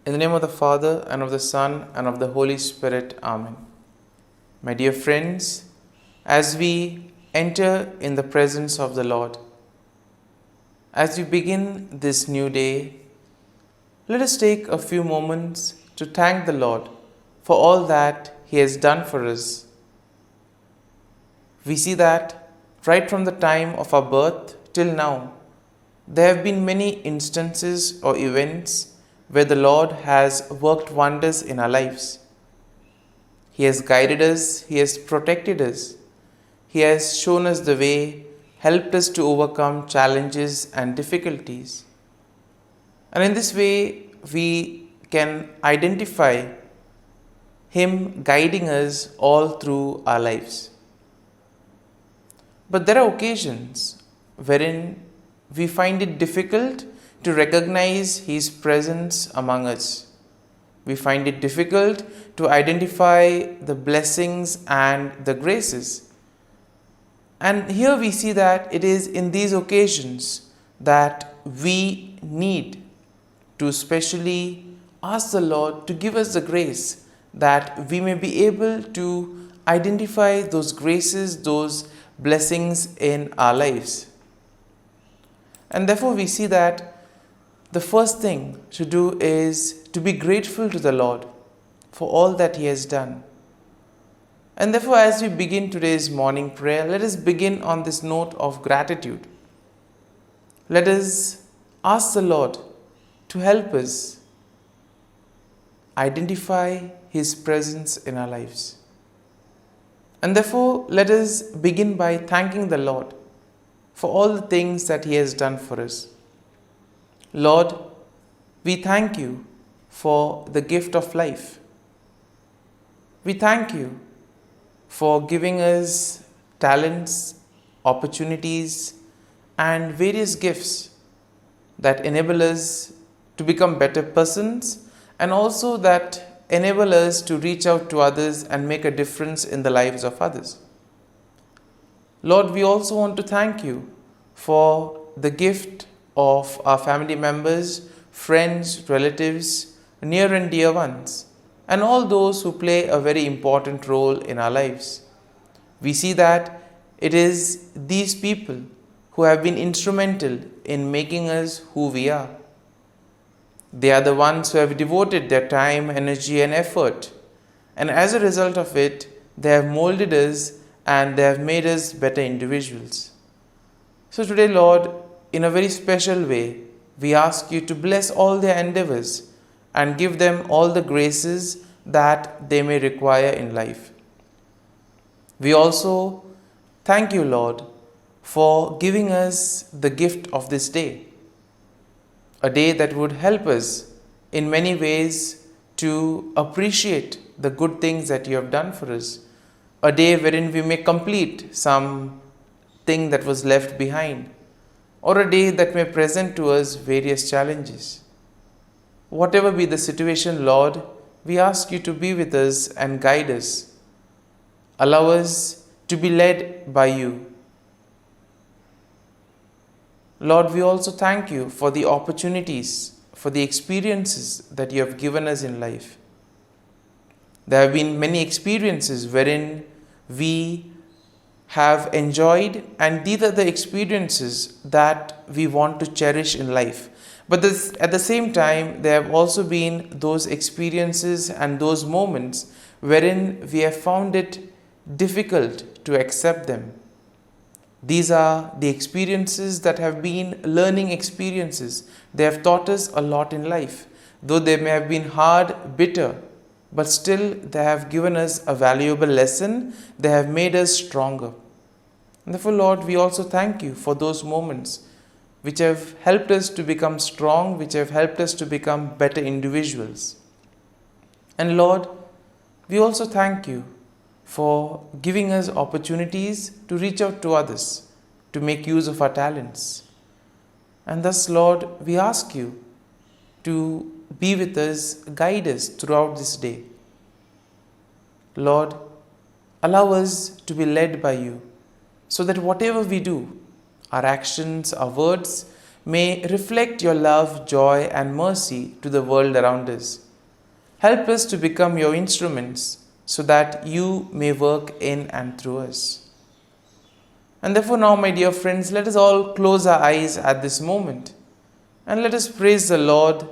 In the name of the Father, and of the Son, and of the Holy Spirit. Amen. My dear friends, as we enter in the presence of the Lord, as we begin this new day, let us take a few moments to thank the Lord for all that He has done for us. We see that right from the time of our birth till now, there have been many instances or events where the Lord has worked wonders in our lives. He has guided us, He has protected us, He has shown us the way, helped us to overcome challenges and difficulties. And in this way, we can identify Him guiding us all through our lives. But there are occasions wherein we find it difficult to recognize His presence among us. We find it difficult to identify the blessings and the graces. And here we see that it is in these occasions that we need to specially ask the Lord to give us the grace that we may be able to identify those graces, those blessings in our lives. And therefore we see that the first thing to do is to be grateful to the Lord for all that He has done. And therefore, as we begin today's morning prayer, let us begin on this note of gratitude. Let us ask the Lord to help us identify His presence in our lives. And therefore, let us begin by thanking the Lord for all the things that He has done for us. Lord, we thank You for the gift of life. We thank You for giving us talents, opportunities, and various gifts that enable us to become better persons and also that enable us to reach out to others and make a difference in the lives of others. Lord, we also want to thank You for the gift of our family members, friends, relatives, near and dear ones, and all those who play a very important role in our lives. We see that it is these people who have been instrumental in making us who we are. They are the ones who have devoted their time, energy, and effort, and as a result of it, they have molded us and they have made us better individuals. So today, Lord, in a very special way, we ask You to bless all their endeavors and give them all the graces that they may require in life. We also thank You, Lord, for giving us the gift of this day, a day that would help us in many ways to appreciate the good things that You have done for us, a day wherein we may complete some thing that was left behind, or a day that may present to us various challenges. Whatever be the situation, Lord, we ask You to be with us and guide us. Allow us to be led by You. Lord, we also thank You for the opportunities, for the experiences that You have given us in life. There have been many experiences wherein we have enjoyed, and these are the experiences that we want to cherish in life. But at the same time, there have also been those experiences and those moments wherein we have found it difficult to accept them. These are the experiences that have been learning experiences. They have taught us a lot in life. Though they may have been hard, bitter, but still they have given us a valuable lesson. They have made us stronger. And therefore, Lord, we also thank You for those moments which have helped us to become strong, which have helped us to become better individuals. And Lord, we also thank You for giving us opportunities to reach out to others, to make use of our talents. And thus, Lord, we ask You to be with us, guide us throughout this day. Lord, allow us to be led by You, so that whatever we do, our actions, our words, may reflect your love, joy, and mercy to the world around us. Help us to become your instruments so that you may work in and through us. And therefore, now, my dear friends, let us all close our eyes at this moment and let us praise the Lord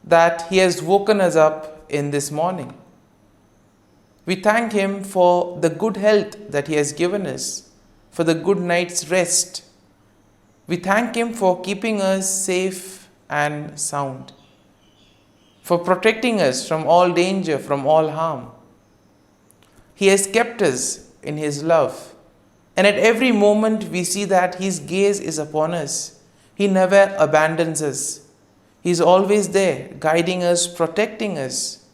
that He has woken us up in this morning. We thank Him for the good health that He has given us, for the good night's rest. We thank Him for keeping us safe and sound, for protecting us from all danger, from all harm. He has kept us in His love, and at every moment we see that His gaze is upon us. He never abandons us. He is always there, guiding us, protecting us,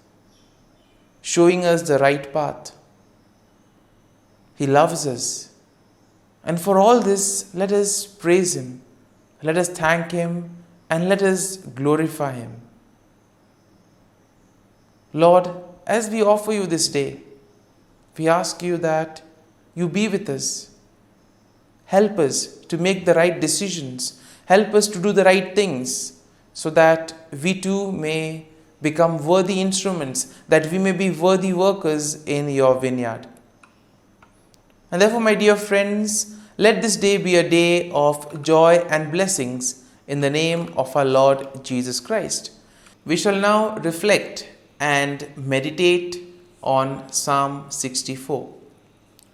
showing us the right path. He loves us. And for all this, let us praise Him, let us thank Him, and let us glorify Him. Lord, as we offer You this day, we ask You that You be with us. Help us to make the right decisions. Help us to do the right things so that we too may become worthy instruments, that we may be worthy workers in Your vineyard. And therefore, my dear friends, let this day be a day of joy and blessings in the name of our Lord Jesus Christ. We shall now reflect and meditate on Psalm 64.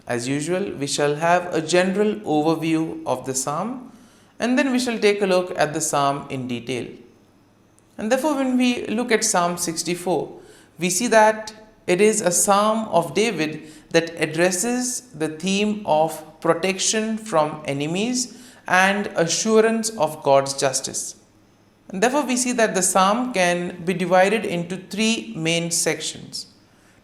As usual, we shall have a general overview of the psalm, and then we shall take a look at the psalm in detail. And therefore, when we look at Psalm 64, we see that it is a psalm of David that addresses the theme of protection from enemies and assurance of God's justice. And therefore, we see that the psalm can be divided into three main sections.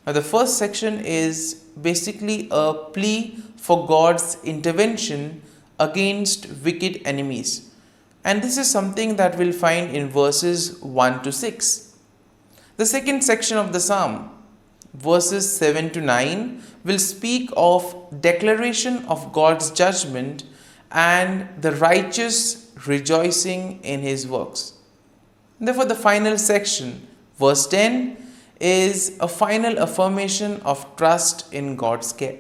Now, the first section is basically a plea for God's intervention against wicked enemies. And this is something that we'll find in verses 1 to 6. The second section of the psalm, verses 7 to 9, will speak of declaration of God's judgment and the righteous rejoicing in His works. Therefore, the final section, verse 10, is a final affirmation of trust in God's care.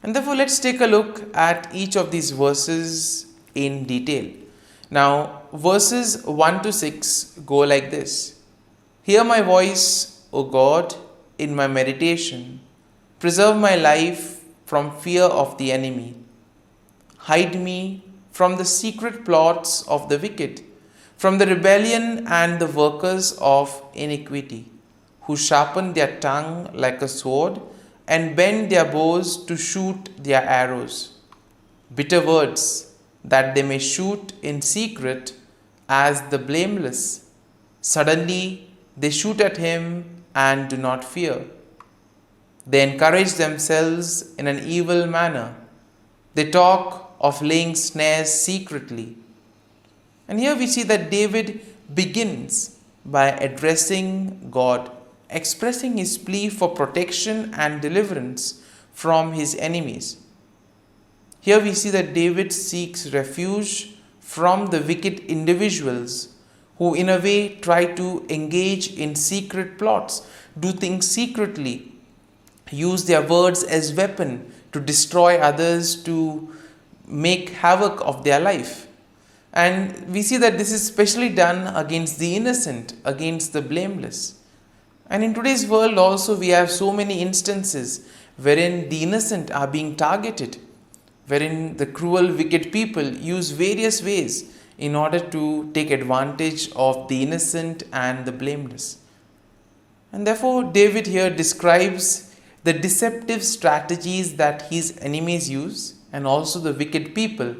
And therefore, let's take a look at each of these verses in detail. Now, verses 1 to 6 go like this. Hear my voice, O God, in my meditation. Preserve my life from fear of the enemy. Hide me from the secret plots of the wicked, from the rebellion and the workers of iniquity, who sharpen their tongue like a sword and bend their bows to shoot their arrows. Bitter words that they may shoot in secret as the blameless. Suddenly they shoot at him and do not fear. They encourage themselves in an evil manner. They talk of laying snares secretly. And here we see that David begins by addressing God, expressing his plea for protection and deliverance from his enemies. Here we see that David seeks refuge from the wicked individuals who in a way try to engage in secret plots, do things secretly, use their words as weapon to destroy others, to make havoc of their life. And we see that this is especially done against the innocent, against the blameless. And in today's world also we have so many instances wherein the innocent are being targeted, wherein the cruel, wicked people use various ways in order to take advantage of the innocent and the blameless. And therefore, David here describes the deceptive strategies that his enemies use, and also the wicked people,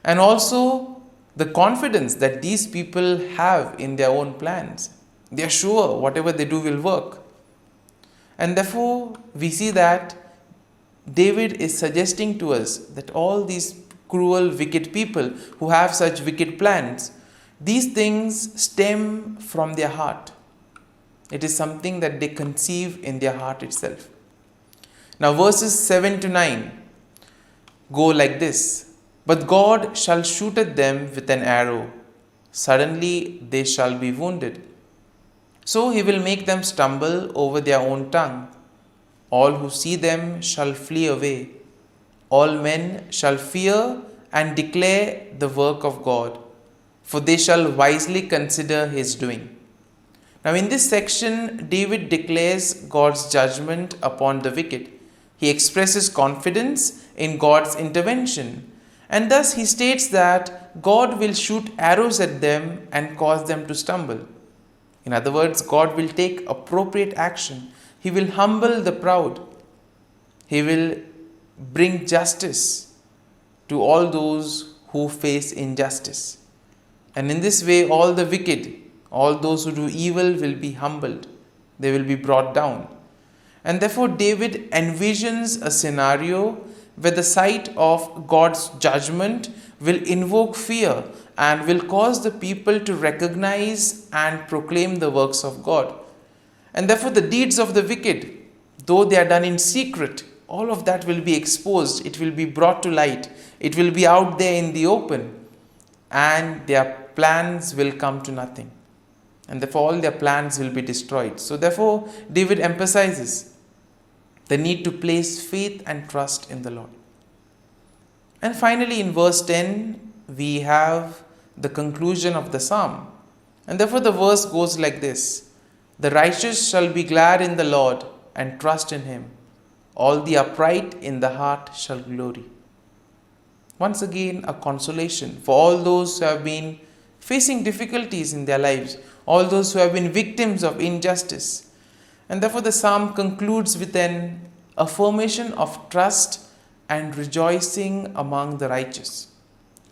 and also the confidence that these people have in their own plans. They are sure whatever they do will work. And therefore, we see that David is suggesting to us that all these cruel, wicked people who have such wicked plans, these things stem from their heart. It is something that they conceive in their heart itself. Now, verses 7 to 9 go like this. But God shall shoot at them with an arrow. Suddenly they shall be wounded. So he will make them stumble over their own tongue. All who see them shall flee away. All men shall fear and declare the work of God, for they shall wisely consider his doing. Now, in this section, David declares God's judgment upon the wicked. He expresses confidence in God's intervention, and thus he states that God will shoot arrows at them and cause them to stumble. In other words, God will take appropriate action. He will humble the proud. He will bring justice to all those who face injustice. And in this way, all the wicked, all those who do evil will be humbled. They will be brought down. And therefore, David envisions a scenario where the sight of God's judgment will invoke fear and will cause the people to recognize and proclaim the works of God. And therefore, the deeds of the wicked, though they are done in secret, all of that will be exposed. It will be brought to light. It will be out there in the open. And their plans will come to nothing. And therefore, all their plans will be destroyed. So therefore, David emphasizes the need to place faith and trust in the Lord. And finally, in verse 10, we have the conclusion of the psalm. And therefore, the verse goes like this: The righteous shall be glad in the Lord and trust in him. All the upright in the heart shall glory. Once again, a consolation for all those who have been facing difficulties in their lives, all those who have been victims of injustice. And therefore, the psalm concludes with an affirmation of trust and rejoicing among the righteous.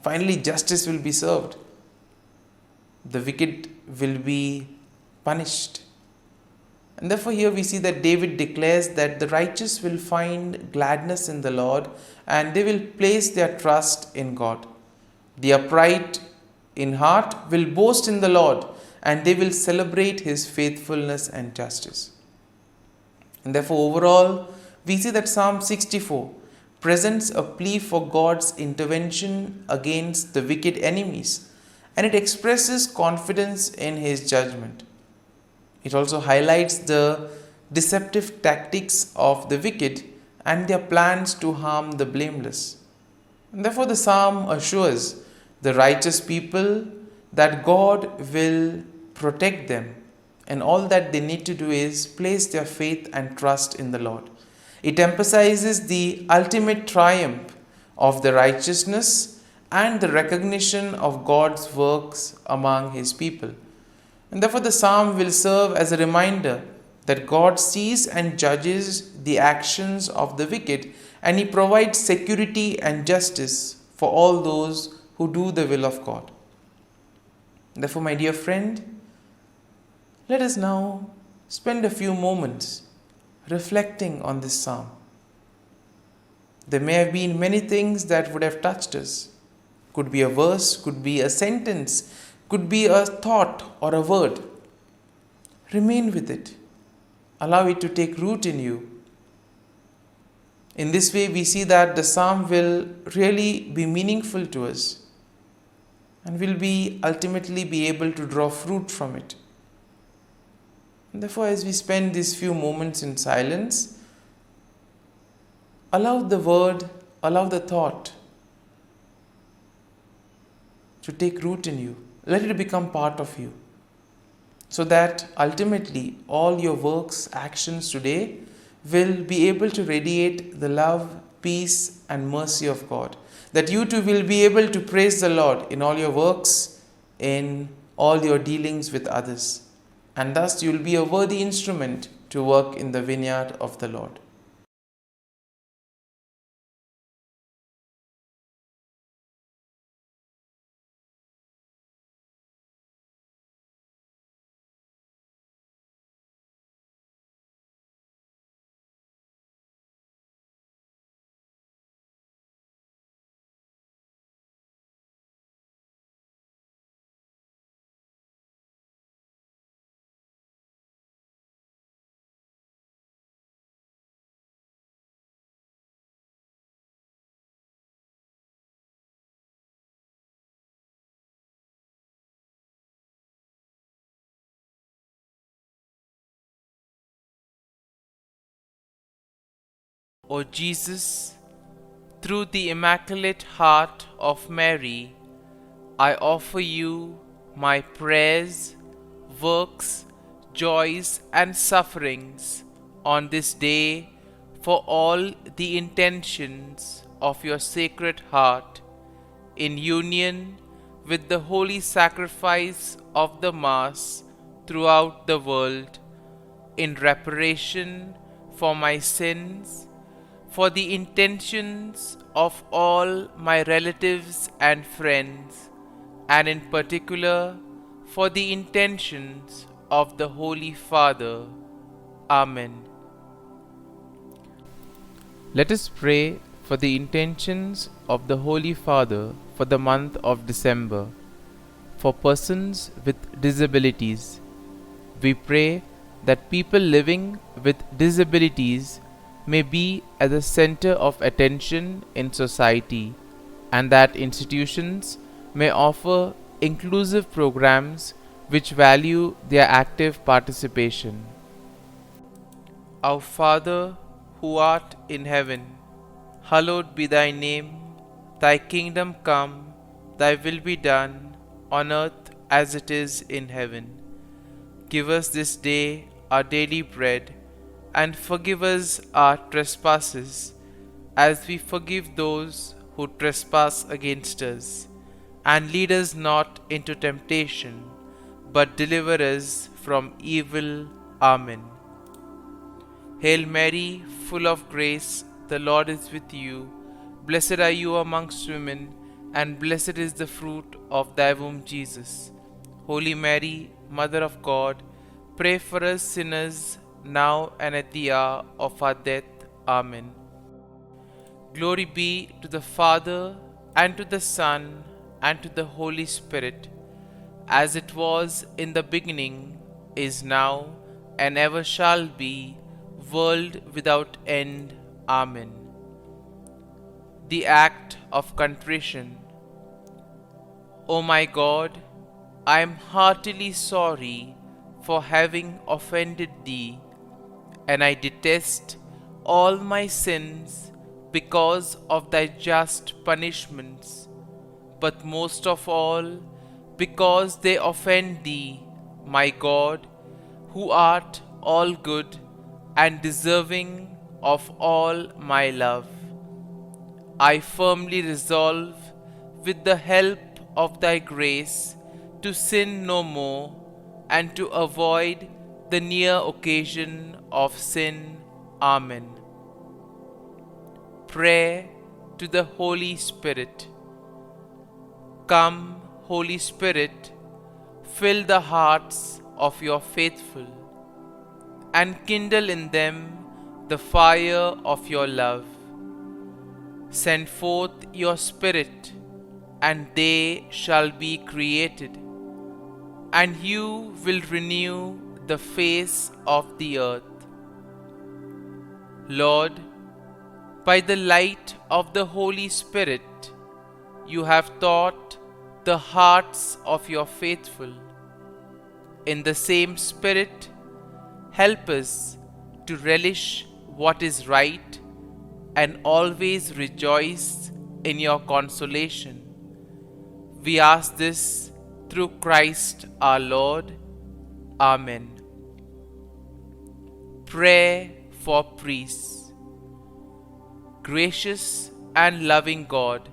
Finally, justice will be served. The wicked will be punished. And therefore, here we see that David declares that the righteous will find gladness in the Lord and they will place their trust in God. The upright in heart will boast in the Lord and they will celebrate his faithfulness and justice. And therefore, overall, we see that Psalm 64 presents a plea for God's intervention against the wicked enemies, and it expresses confidence in his judgment. It also highlights the deceptive tactics of the wicked and their plans to harm the blameless. And therefore, the psalm assures the righteous people that God will protect them, and all that they need to do is place their faith and trust in the Lord. It emphasizes the ultimate triumph of the righteousness and the recognition of God's works among his people. And therefore, the psalm will serve as a reminder that God sees and judges the actions of the wicked, and he provides security and justice for all those who do the will of God. Therefore, my dear friend, let us now spend a few moments reflecting on this psalm. There may have been many things that would have touched us. Could be a verse, could be a sentence, could be a thought or a word. Remain with it. Allow it to take root in you. In this way, we see that the psalm will really be meaningful to us and will be ultimately be able to draw fruit from it. And therefore, as we spend these few moments in silence, allow the word, allow the thought to take root in you. Let it become part of you, so that ultimately all your works, actions today will be able to radiate the love, peace and mercy of God. That you too will be able to praise the Lord in all your works, in all your dealings with others. And thus you will be a worthy instrument to work in the vineyard of the Lord. O Jesus, through the Immaculate Heart of Mary, I offer you my prayers, works, joys, and sufferings on this day for all the intentions of your Sacred Heart, in union with the holy sacrifice of the Mass throughout the world, in reparation for my sins, for the intentions of all my relatives and friends, and in particular for the intentions of the Holy Father. Amen. Let us pray for the intentions of the Holy Father for the month of December. For persons with disabilities, we pray that people living with disabilities may be at the center of attention in society, and that institutions may offer inclusive programs which value their active participation. Our Father, who art in heaven, hallowed be thy name. Thy kingdom come, thy will be done, on earth as it is in heaven. Give us this day our daily bread, and forgive us our trespasses, as we forgive those who trespass against us. And lead us not into temptation, but deliver us from evil. Amen. Hail Mary, full of grace, the Lord is with you. Blessed are you amongst women, and blessed is the fruit of thy womb, Jesus. Holy Mary, Mother of God, pray for us sinners, now and at the hour of our death. Amen. Glory be to the Father, and to the Son, and to the Holy Spirit, as it was in the beginning, is now, and ever shall be, world without end. Amen. The Act of Contrition. O my God, I am heartily sorry for having offended Thee, and I detest all my sins because of Thy just punishments, but most of all because they offend Thee, my God, who art all good and deserving of all my love. I firmly resolve, with the help of Thy grace, to sin no more, and to avoid the near occasion of sin. Amen. Prayer to the Holy Spirit. Come, Holy Spirit, fill the hearts of your faithful, and kindle in them the fire of your love. Send forth your Spirit, and they shall be created, and you will renew the face of the earth. Lord, by the light of the Holy Spirit, you have taught the hearts of your faithful. In the same Spirit, help us to relish what is right and always rejoice in your consolation. We ask this through Christ our Lord. Amen. Prayer for priests. Gracious and loving God,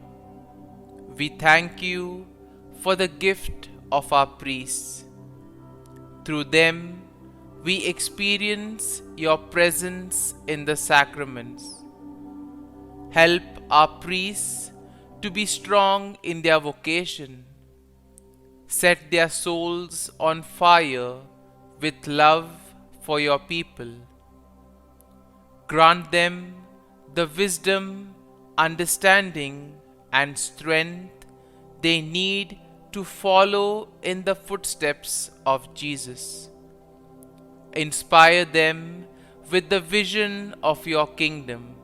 we thank you for the gift of our priests. Through them, we experience your presence in the sacraments. Help our priests to be strong in their vocation. Set their souls on fire with love for your people. Grant them the wisdom, understanding, and strength they need to follow in the footsteps of Jesus. Inspire them with the vision of your kingdom.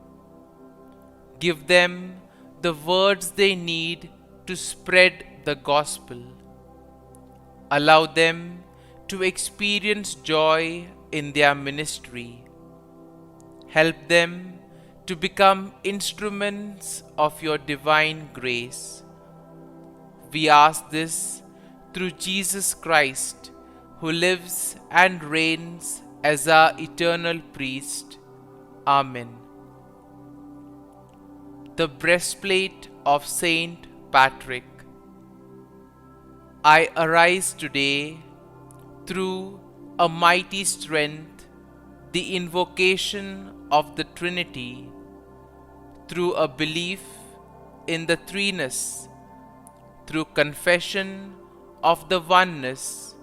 Give them the words they need to spread the gospel. Allow them to experience joy in their ministry. Help them to become instruments of your divine grace. We ask this through Jesus Christ, who lives and reigns as our eternal priest. Amen. The breastplate of Saint Patrick. I arise today through a mighty strength, the invocation of the Trinity, through a belief in the threeness, through confession of the oneness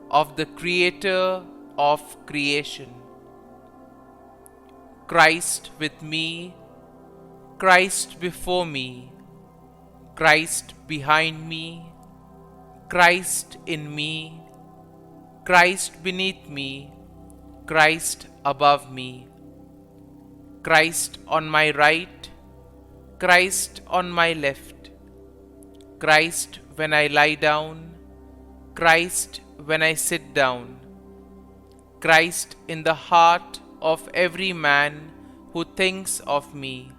of the Creator of creation. Christ with me, Christ before me, Christ behind me, Christ in me, Christ beneath me, Christ above me, Christ on my right, Christ on my left, Christ when I lie down, Christ when I sit down, Christ in the heart of every man who thinks of me,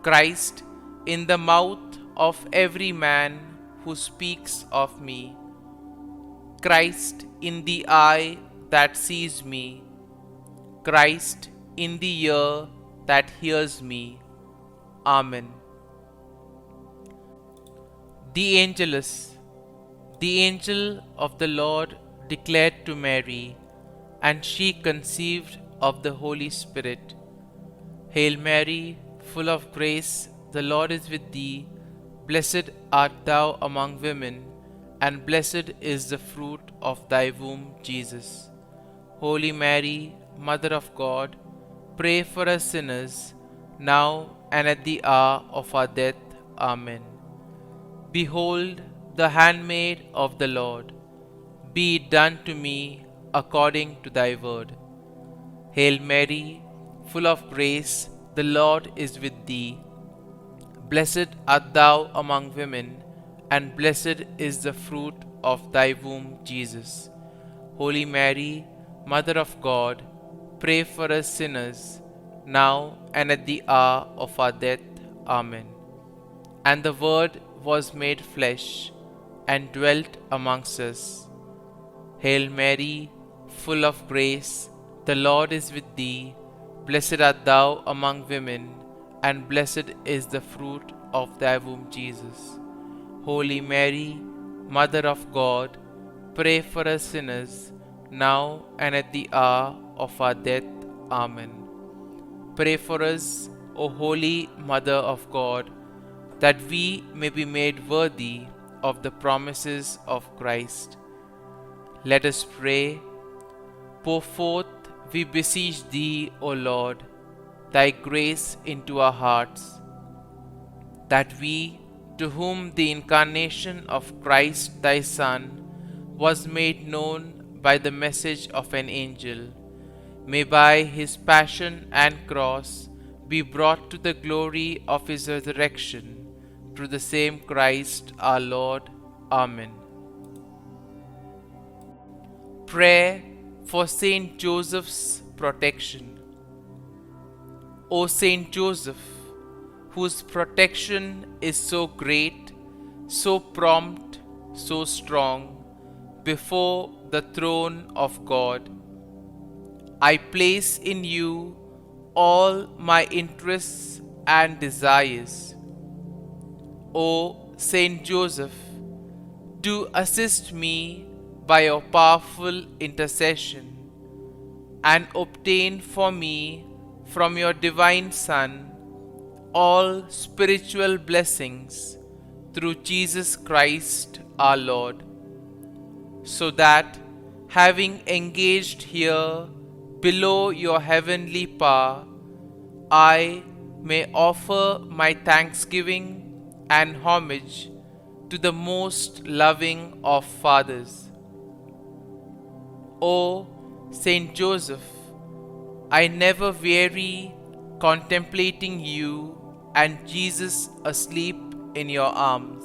Christ in the mouth of every man who speaks of me, Christ in the eye that sees me, Christ in the ear that hears me. Amen. The Angelus. The angel of the Lord declared to Mary, and she conceived of the Holy Spirit. Hail Mary, full of grace, the Lord is with thee. Blessed art thou among women, and blessed is the fruit of thy womb, Jesus. Holy Mary, Mother of God, pray for us sinners, now and at the hour of our death. Amen. Behold, the handmaid of the Lord, be it done to me according to thy word. Hail Mary, full of grace, the Lord is with thee. Blessed art thou among women, and blessed is the fruit of thy womb, Jesus. Holy Mary, Mother of God, pray for us sinners, now and at the hour of our death. Amen. And the Word was made flesh, and dwelt amongst us. Hail Mary, full of grace, the Lord is with thee. Blessed art thou among women, and blessed is the fruit of thy womb, Jesus. Holy Mary, Mother of God, pray for us sinners, now and at the hour of our death. Amen. Pray for us, O Holy Mother of God, that we may be made worthy of the promises of Christ. Let us pray. Pour forth, we beseech thee, O Lord, thy grace into our hearts, that we, to whom the incarnation of Christ thy Son was made known by the message of an angel, may by his passion and cross be brought to the glory of his resurrection, through the same Christ our Lord. Amen. Prayer for Saint Joseph's protection. O Saint Joseph, whose protection is so great, so prompt, so strong, before the throne of God, I place in you all my interests and desires. O Saint Joseph, do assist me by your powerful intercession, and obtain for me from your divine Son all spiritual blessings through Jesus Christ our Lord, so that, having engaged here below your heavenly power, I may offer my thanksgiving and homage to the most loving of fathers. O Saint Joseph, I never weary contemplating you and Jesus asleep in your arms.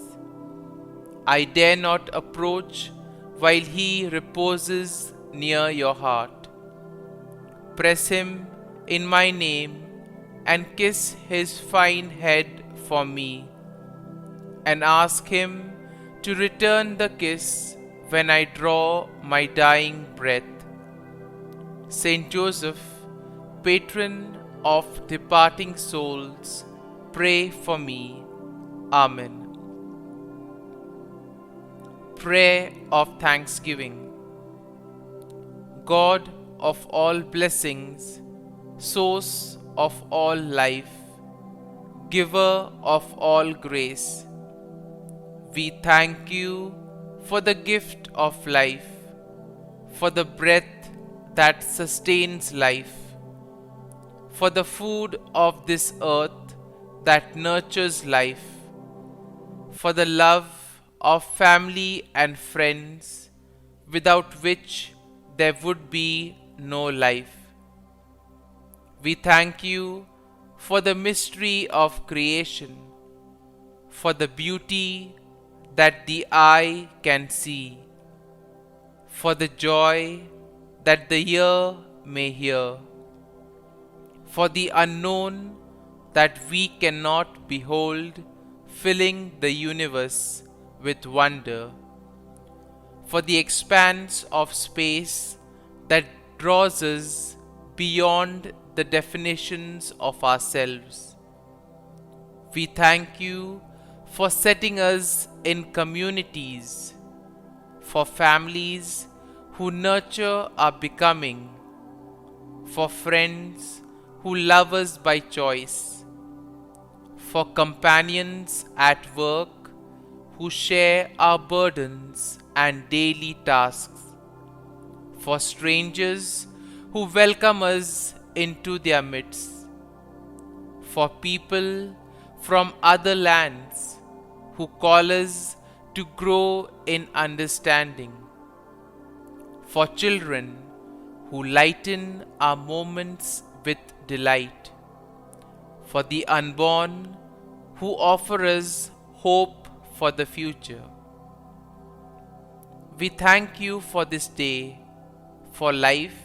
I dare not approach while he reposes near your heart. Press him in my name, and kiss his fine head for me, and ask him to return the kiss when I draw my dying breath. Saint Joseph, patron of departing souls, pray for me. Amen. Prayer of Thanksgiving. God of all blessings, source of all life, giver of all grace, we thank you for the gift of life, for the breath that sustains life, for the food of this earth that nurtures life, for the love of family and friends, without which there would be no life. We thank you for the mystery of creation, for the beauty that the eye can see, for the joy that the ear may hear, for the unknown that we cannot behold, filling the universe with wonder, for the expanse of space that draws us beyond the definitions of ourselves. We thank you for setting us in communities, for families who nurture our becoming, for friends who love us by choice, for companions at work who share our burdens and daily tasks, for strangers who welcome us into their midst, for people from other lands who call us to grow in understanding, for children who lighten our moments with delight, for the unborn who offer us hope for the future. We thank you for this day, for life,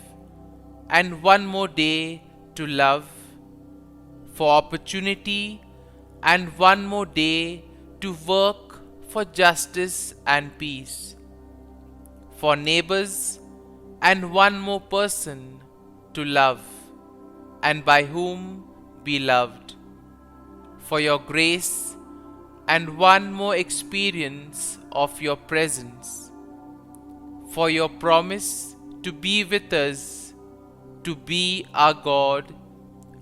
and one more day to love, for opportunity, and one more day to work for justice and peace, for neighbors, and one more person to love, and by whom be loved, for your grace, and one more experience of your presence, for your promise to be with us, to be our God,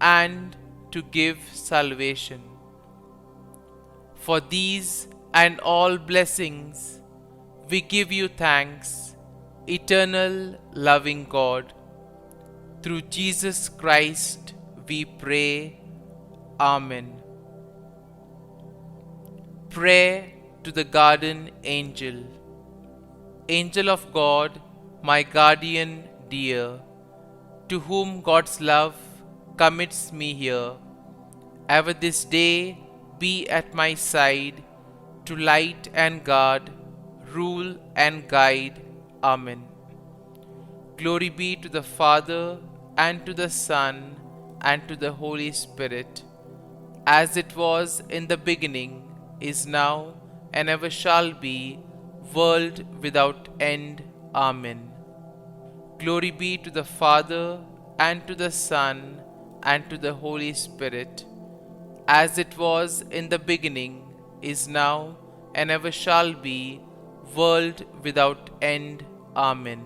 and to give salvation. For these and all blessings, we give you thanks, eternal loving God. Through Jesus Christ we pray. Amen. Prayer to the Guardian Angel. Angel of God, my guardian dear, to whom God's love commits me here, ever this day be at my side, to light and guard, rule and guide. Amen. Glory be to the Father, and to the Son, and to the Holy Spirit, as it was in the beginning, is now, and ever shall be, world without end. Amen. Glory be to the Father, and to the Son, and to the Holy Spirit, as it was in the beginning, is now, and ever shall be, world without end. Amen.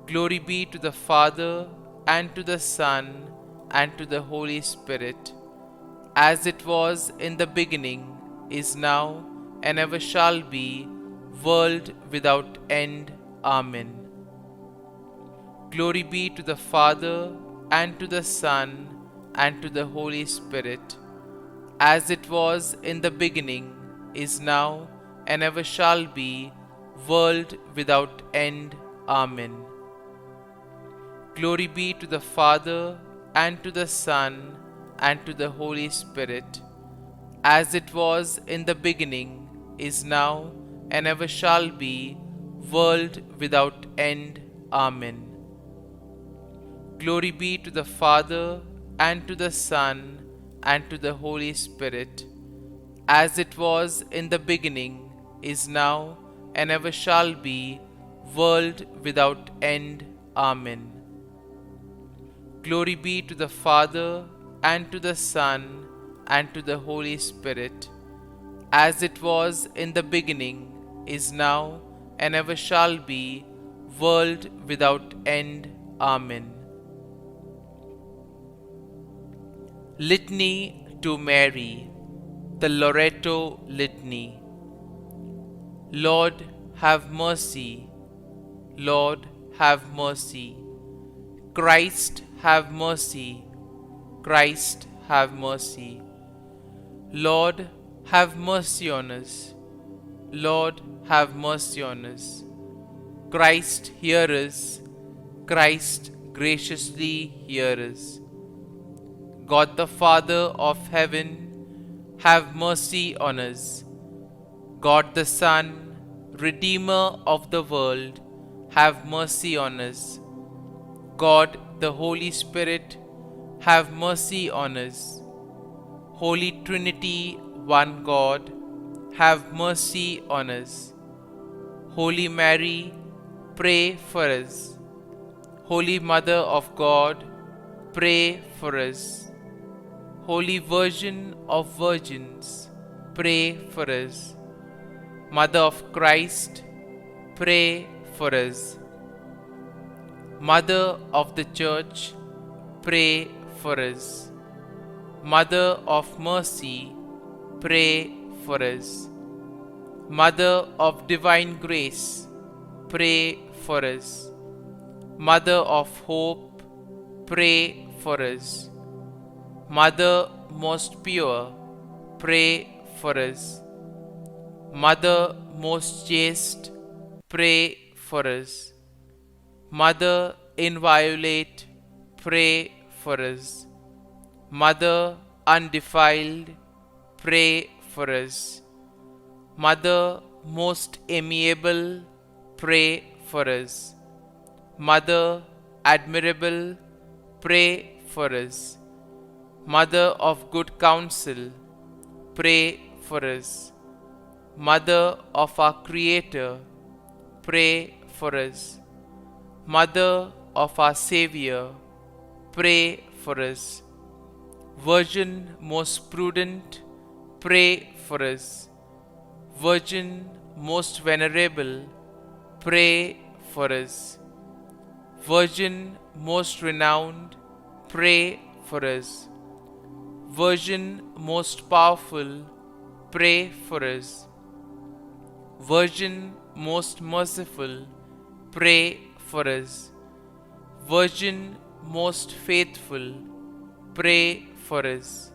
Glory be to the Father, and to the Son, and to the Holy Spirit, as it was in the beginning, is now, and ever shall be, world without end. Amen. Glory be to the Father, and to the Son, and to the Holy Spirit, as it was in the beginning, is now, and ever shall be, world without end. Amen. Glory be to the Father, and to the Son, and to the Holy Spirit, as it was in the beginning, is now, and ever shall be, world without end. Amen. Glory be to the Father, and to the Son, and to the Holy Spirit, as it was in the beginning, is now, and ever shall be, world without end. Amen. Glory be to the Father, and to the Son, and to the Holy Spirit, as it was in the beginning, is now, and ever shall be, world without end. Amen. Litany to Mary, the Loreto Litany. Lord, have mercy. Lord, have mercy. Christ, have mercy. Christ, have mercy. Lord, have mercy on us. Lord, have mercy on us. Christ, hear us. Christ, graciously hear us. God the Father of heaven, have mercy on us. God the Son, Redeemer of the world, have mercy on us. God the Holy Spirit, have mercy on us. Holy Trinity, one God, have mercy on us. Holy Mary, pray for us. Holy Mother of God, pray for us. Holy Virgin of Virgins, pray for us. Mother of Christ, pray for us. Mother of the Church, pray for us. Mother of Mercy, pray for us. Mother of Divine Grace, pray for us. Mother of Hope, pray for us. Mother most pure, pray for us. Mother most chaste, pray for us. Mother inviolate, pray for us. Mother undefiled, pray for us. Mother most amiable, pray for us. Mother admirable, pray for us. Mother of good counsel, pray for us. Mother of our Creator, pray for us. Mother of our Savior, pray for us. Virgin most prudent, pray for us. Virgin most venerable, pray for us. Virgin most renowned, pray for us. Virgin most powerful, pray for us. Virgin most merciful, pray for us. Virgin most faithful, pray for us.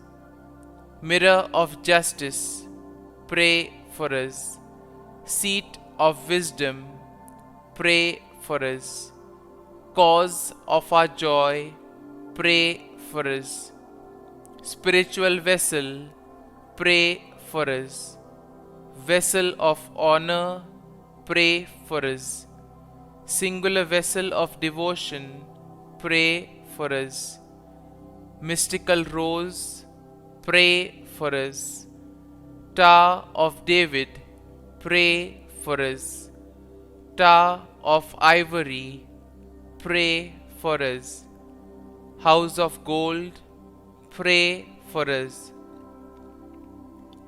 Mirror of justice, pray for us. Seat of wisdom, pray for us. Cause of our joy, pray for us. Spiritual vessel, pray for us. Vessel of honor, pray for us. Singular vessel of devotion, pray for us. Mystical rose, pray for us. Tower of David, pray for us. Tower of ivory, pray for us. House of gold, pray for us.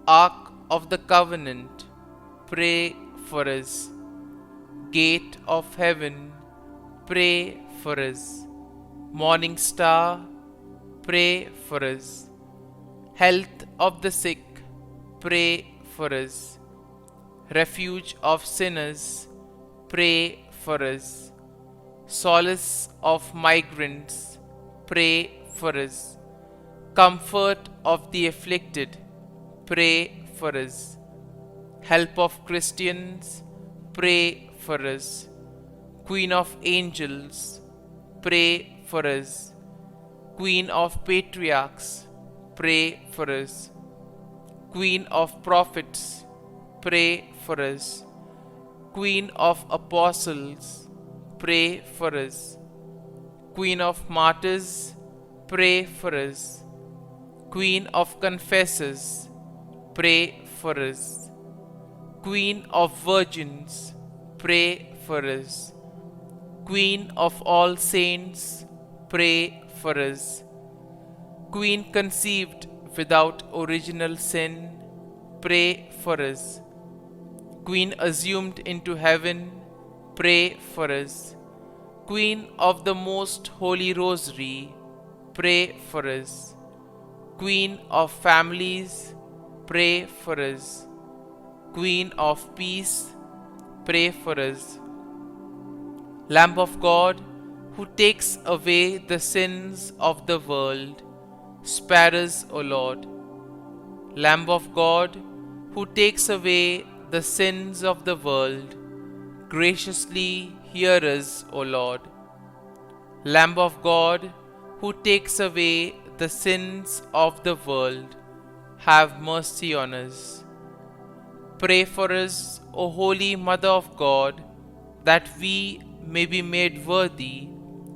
Ark of the covenant, pray for us. Gate of heaven, pray for us. Morning star, pray for us. Health of the sick, pray for us. Refuge of sinners, pray for us. Solace of migrants, pray for us. Comfort of the afflicted, pray for us. Help of Christians, pray for us. Queen of angels, pray for us. Queen of patriarchs, pray for us. Queen of prophets, pray for us. Queen of apostles, pray for us. Queen of martyrs, pray for us. Queen of Confessors, pray for us. Queen of Virgins, pray for us. Queen of all saints, pray for us. Queen conceived without original sin, pray for us. Queen assumed into heaven, pray for us. Queen of the Most Holy Rosary, pray for us. Queen of families, pray for us. Queen of peace, pray for us. Lamb of God, who takes away the sins of the world, spare us, O Lord. Lamb of God, who takes away the sins of the world, graciously hear us, O Lord. Lamb of God, who takes away the sins of the world, have mercy on us. Pray for us, O Holy Mother of God, that we may be made worthy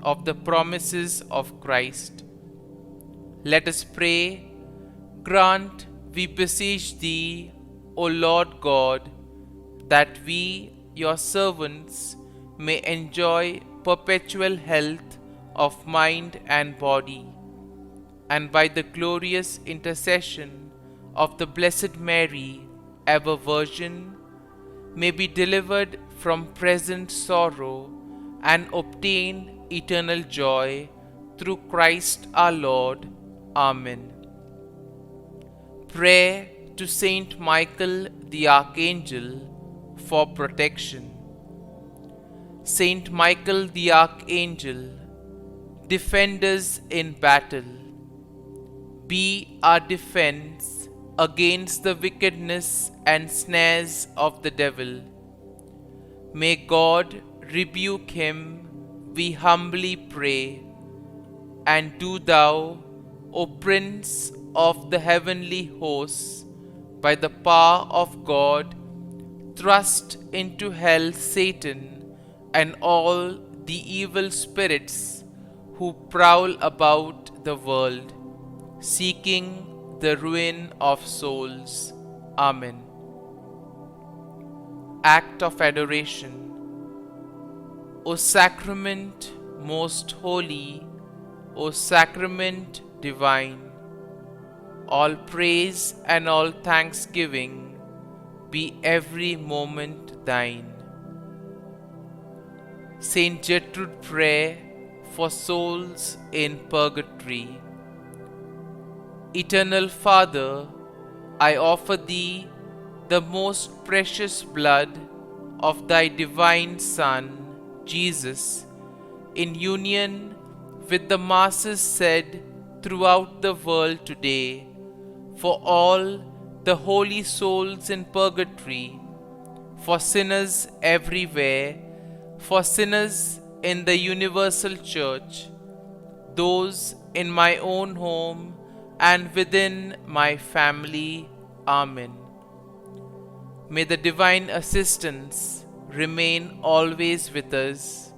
of the promises of Christ. Let us pray. Grant, we beseech Thee, O Lord God, that we, Your servants, may enjoy perpetual health of mind and body, and by the glorious intercession of the Blessed Mary, ever Virgin, may be delivered from present sorrow and obtain eternal joy through Christ our Lord. Amen. Prayer to Saint Michael the Archangel for protection. Saint Michael the Archangel, defend us in battle. Be our defense against the wickedness and snares of the devil. May God rebuke him, we humbly pray. And do Thou, O Prince of the heavenly hosts, by the power of God, thrust into hell Satan and all the evil spirits who prowl about the world, seeking the ruin of souls. Amen. Act of Adoration. O Sacrament most holy, O Sacrament divine, all praise and all thanksgiving be every moment Thine. Saint Gertrude Prayer for souls in purgatory. Eternal Father, I offer Thee the most precious blood of Thy divine Son, Jesus, in union with the masses said throughout the world today, for all the holy souls in purgatory, for sinners everywhere, for sinners in the universal church, those in my own home and within my family. Amen. May the divine assistance remain always with us,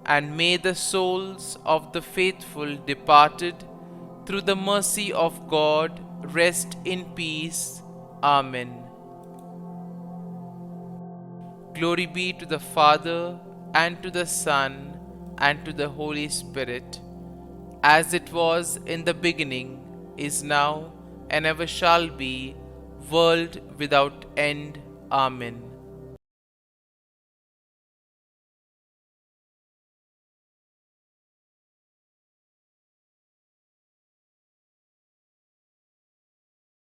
and may the souls of the faithful departed through the mercy of God rest in peace. Amen. Glory be to the Father, and to the Son, and to the Holy Spirit, as it was in the beginning, is now, and ever shall be, world without end. Amen.